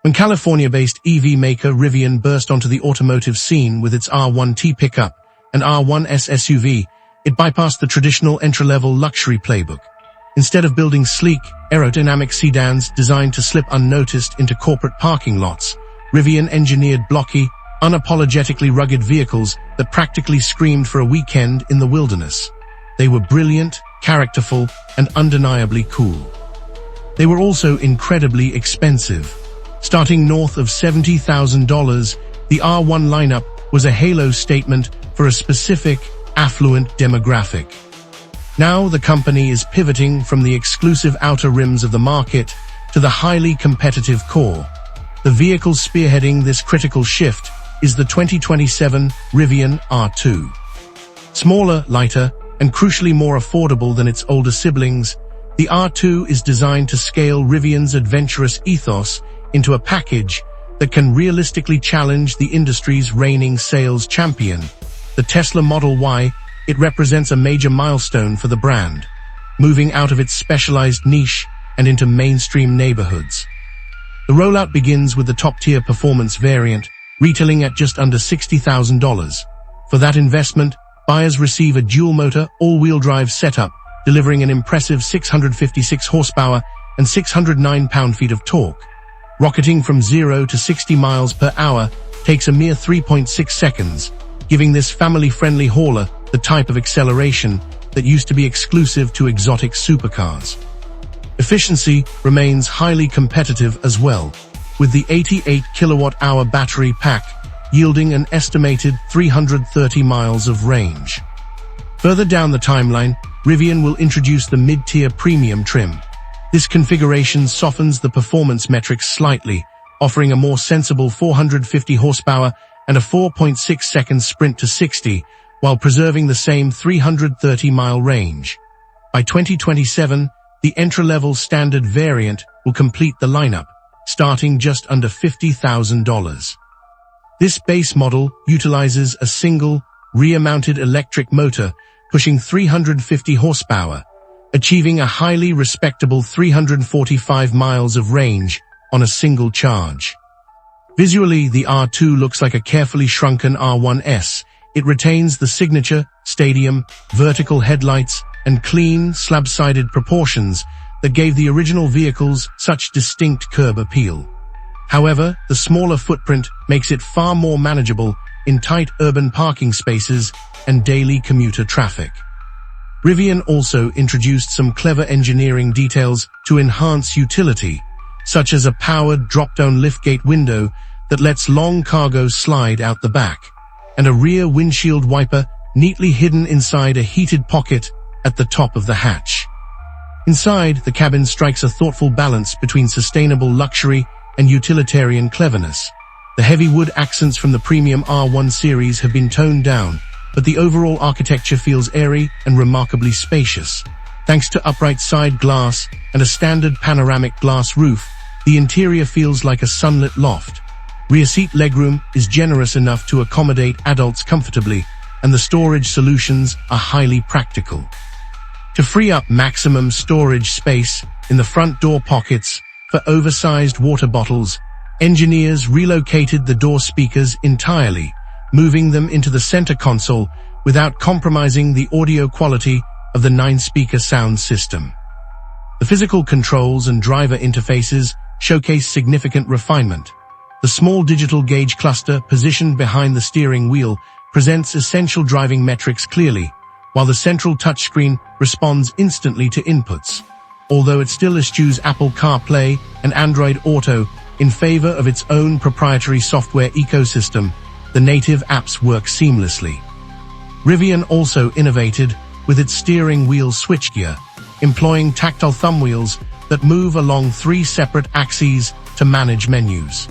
When California-based EV maker Rivian burst onto the automotive scene with its R1T pickup and R1S SUV, it bypassed the traditional entry-level luxury playbook. Instead of building sleek, aerodynamic sedans designed to slip unnoticed into corporate parking lots, Rivian engineered blocky, unapologetically rugged vehicles that practically screamed for a weekend in the wilderness. They were brilliant, characterful, and undeniably cool. They were also incredibly expensive. Starting north of $70,000, the R1 lineup was a halo statement for a specific, affluent demographic. Now the company is pivoting from the exclusive outer rims of the market to the highly competitive core. The vehicle spearheading this critical shift is the 2027 Rivian R2. Smaller, lighter, and crucially more affordable than its older siblings, the R2 is designed to scale Rivian's adventurous ethos into a package that can realistically challenge the industry's reigning sales champion, the Tesla Model Y. It represents a major milestone for the brand, moving out of its specialized niche and into mainstream neighborhoods. The rollout begins with the top-tier performance variant, retailing at just under $60,000. For that investment, buyers receive a dual-motor, all-wheel drive setup, delivering an impressive 656 horsepower and 609 pound-feet of torque. Rocketing from 0 to 60 miles per hour takes a mere 3.6 seconds, giving this family-friendly hauler the type of acceleration that used to be exclusive to exotic supercars. Efficiency remains highly competitive as well, with the 88 kilowatt-hour battery pack yielding an estimated 330 miles of range. Further down the timeline, Rivian will introduce the mid-tier premium trim. This configuration softens the performance metrics slightly, offering a more sensible 450 horsepower and a 4.6-second sprint to 60, while preserving the same 330-mile range. By 2027, the entry-level standard variant will complete the lineup, starting just under $50,000. This base model utilizes a single, rear-mounted electric motor pushing 350 horsepower, achieving a highly respectable 345 miles of range on a single charge. Visually, the R2 looks like a carefully shrunken R1S. It retains the signature, stadium, vertical headlights, and clean, slab-sided proportions that gave the original vehicles such distinct curb appeal. However, the smaller footprint makes it far more manageable in tight urban parking spaces and daily commuter traffic. Rivian also introduced some clever engineering details to enhance utility, such as a powered drop-down liftgate window that lets long cargo slide out the back, and a rear windshield wiper neatly hidden inside a heated pocket at the top of the hatch. Inside, the cabin strikes a thoughtful balance between sustainable luxury and utilitarian cleverness. The heavy wood accents from the premium R1 series have been toned down, but the overall architecture feels airy and remarkably spacious. Thanks to upright side glass and a standard panoramic glass roof, the interior feels like a sunlit loft. Rear seat legroom is generous enough to accommodate adults comfortably, and the storage solutions are highly practical. To free up maximum storage space in the front door pockets for oversized water bottles, engineers relocated the door speakers entirely, moving them into the center console without compromising the audio quality of the 9-speaker sound system. The physical controls and driver interfaces showcase significant refinement. The small digital gauge cluster positioned behind the steering wheel presents essential driving metrics clearly, while the central touchscreen responds instantly to inputs. Although it still eschews Apple CarPlay and Android Auto in favor of its own proprietary software ecosystem, the native apps work seamlessly. Rivian also innovated with its steering wheel switchgear, employing tactile thumb wheels that move along 3 separate axes to manage menus.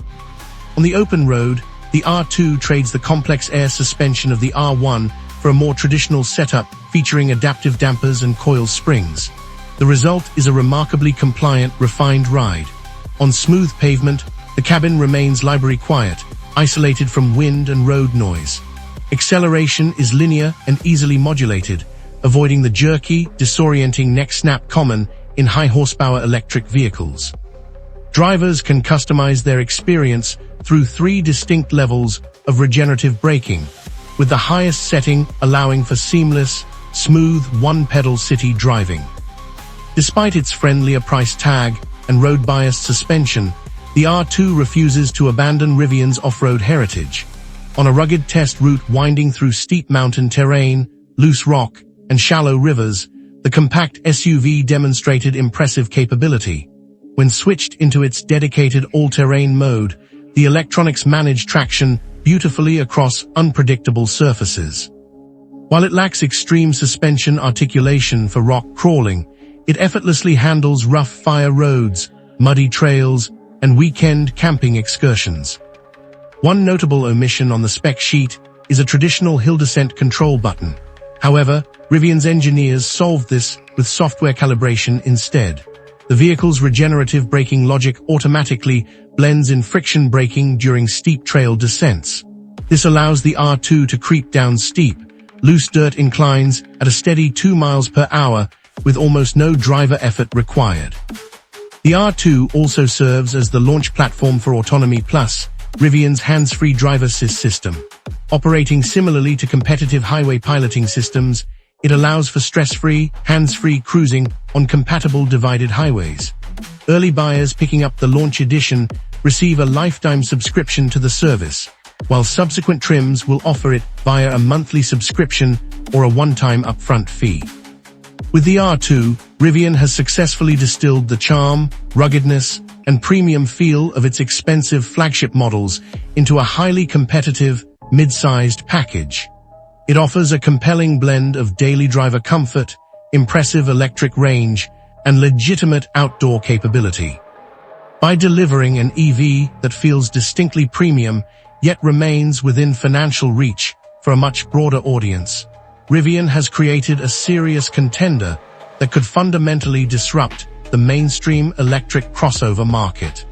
On the open road, the R2 trades the complex air suspension of the R1 for a more traditional setup featuring adaptive dampers and coil springs. The result is a remarkably compliant, refined ride. On smooth pavement, the cabin remains library quiet, isolated from wind and road noise. Acceleration is linear and easily modulated, avoiding the jerky, disorienting neck snap common in high-horsepower electric vehicles. Drivers can customize their experience through 3 distinct levels of regenerative braking, with the highest setting allowing for seamless, smooth one-pedal city driving. Despite its friendlier price tag and road-biased suspension, the R2 refuses to abandon Rivian's off-road heritage. On a rugged test route winding through steep mountain terrain, loose rock, and shallow rivers, the compact SUV demonstrated impressive capability. When switched into its dedicated all-terrain mode, the electronics manage traction beautifully across unpredictable surfaces. While it lacks extreme suspension articulation for rock crawling, it effortlessly handles rough fire roads, muddy trails, and weekend camping excursions. One notable omission on the spec sheet is a traditional hill descent control button. However, Rivian's engineers solved this with software calibration instead. The vehicle's regenerative braking logic automatically blends in friction braking during steep trail descents. This allows the R2 to creep down steep, loose dirt inclines at a steady 2 miles per hour with almost no driver effort required. The R2 also serves as the launch platform for Autonomy Plus, Rivian's hands-free driver assist system. Operating similarly to competitive highway piloting systems, it allows for stress-free, hands-free cruising on compatible divided highways. Early buyers picking up the launch edition receive a lifetime subscription to the service, while subsequent trims will offer it via a monthly subscription or a one-time upfront fee. With the R2, Rivian has successfully distilled the charm, ruggedness, and premium feel of its expensive flagship models into a highly competitive, mid-sized package. It offers a compelling blend of daily driver comfort, impressive electric range, and legitimate outdoor capability. By delivering an EV that feels distinctly premium, yet remains within financial reach for a much broader audience, Rivian has created a serious contender that could fundamentally disrupt the mainstream electric crossover market.